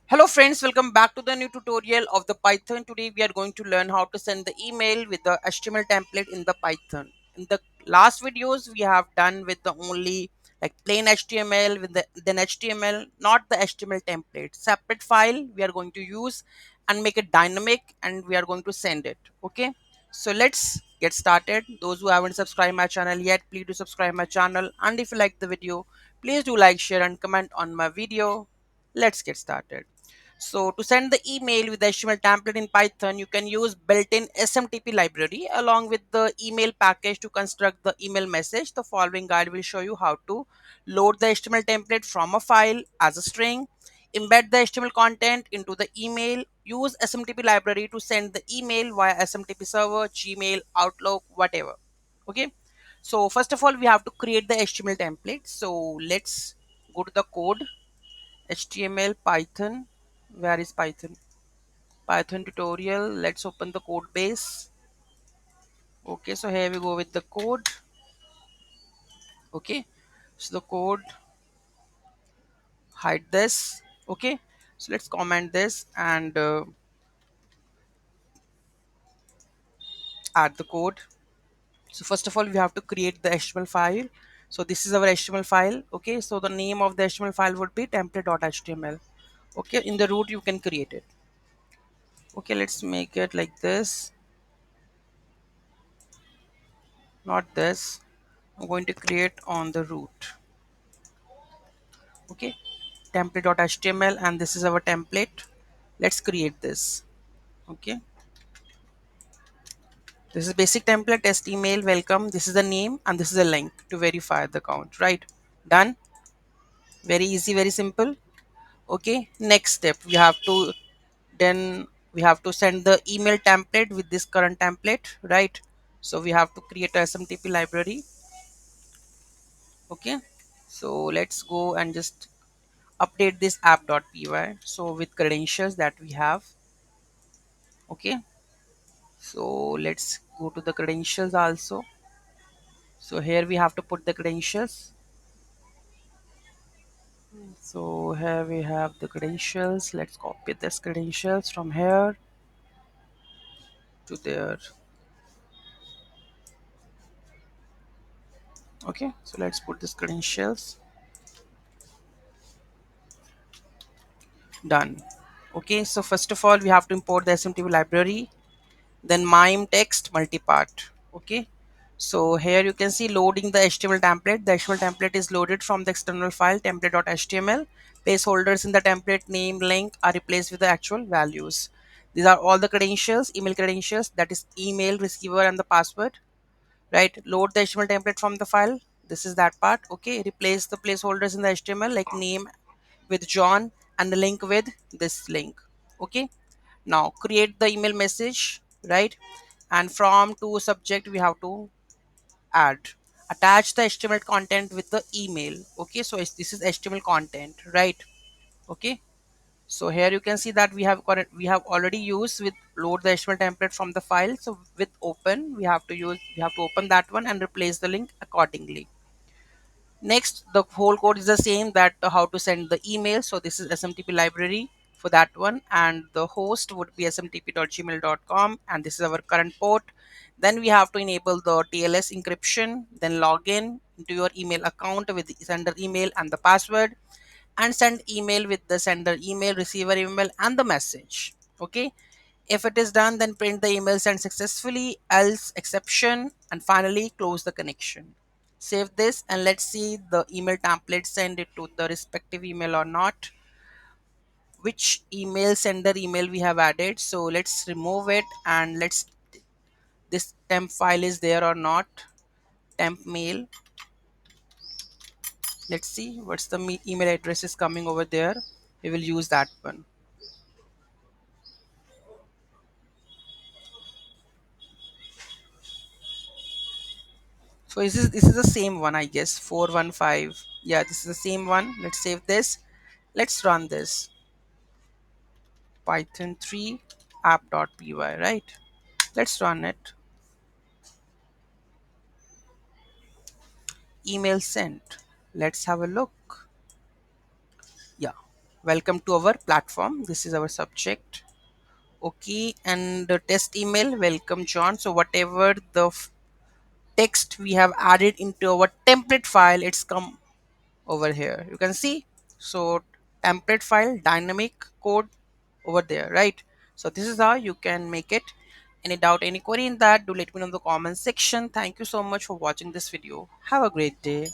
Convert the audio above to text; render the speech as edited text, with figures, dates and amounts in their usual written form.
Hello friends, welcome back to the new tutorial of the Python. Today we are going to learn how to send the email with the HTML template in the Python. In the last videos we have done with the only like plain HTML with the then HTML, not the HTML template. Separate file we are going to use and make it dynamic and we are going to send it. Okay. So let's get started. Those who haven't subscribed my channel yet, please do subscribe my channel, and if you like the video, please do like, share and comment on my video. Let's get started. So to send the email with the HTML template in Python, you can use built-in SMTP library along with the email package to construct the email message. The following guide will show you how to load the HTML template from a file as a string, embed the HTML content into the email, use SMTP library to send the email via SMTP server, Gmail, Outlook, whatever. Okay. So first of all, we have to create the HTML template. So let's go to the code HTML Python. Where is Python? Python tutorial. Let's open the code base. Okay, so here we go with the code. Okay, so the code, hide this. Okay, so let's comment this and add the code. So first of all, we have to create the HTML file. So this is our HTML file. Okay, so the name of the HTML file would be template.html. Okay, in the root you can create it. Okay, let's make it like this, not this. I'm going to create on the root. Okay, template.html, and this is our template. Let's create this. Okay, this is basic template, test email, welcome. This is the name and this is a link to verify the account, right? Done. Very easy, very simple. Okay, next step, we have to then we have to send the email template with this current template, right? So we have to create a SMTP library. Okay, so let's go and just update this app.py so with credentials that we have. Okay, so let's go to the credentials also. So here we have to put the credentials. So here we have the credentials. Let's copy this credentials from here to there. Okay, so let's put this credentials. Done. Okay, so first of all we have to import the SMTP library, then mime text multipart. Okay, so here you can see loading the HTML template. The HTML template is loaded from the external file template.html. Placeholders in the template name link are replaced with the actual values. These are all the credentials, email credentials, that is email, receiver and the password, right? Load the HTML template from the file. This is that part. Okay, replace the placeholders in the HTML like name with John and the link with this link. Okay, now create the email message, right? And from to subject we have to add, attach the HTML content with the email. Okay, so this is HTML content, right? Okay, so here you can see that we have already used with load the HTML template from the file. So with open we have to open that one and replace the link accordingly. Next, the whole code is the same, that how to send the email. So this is SMTP library for that one, and the host would be smtp.gmail.com, and this is our current port. Then we have to enable the TLS encryption, then log in into your email account with the sender email and the password, and send email with the sender email, receiver email and the message. Okay, if it is done, then print the email sent successfully, else exception, and finally close the connection. Save this and let's see the email template send it to the respective email or not. Which email sender email we have added. So let's remove it and let's this temp file is there or not. Temp mail. Let's see what's the email address is coming over there. We will use that one. So this is the same one, I guess. 415. Yeah, this is the same one. Let's save this. Let's run this. Python 3 app.py, right? Let's run it. Email sent. Let's have a look. Yeah. welcome to our platform. This is our subject. Okay, and the test email, welcome John. So whatever the text we have added into our template file, it's come over here, you can see. So template file, dynamic code over there, right? So this is how you can make it. Any doubt, any query in that, do let me know in the comment section. Thank you so much for watching this video. Have a great day.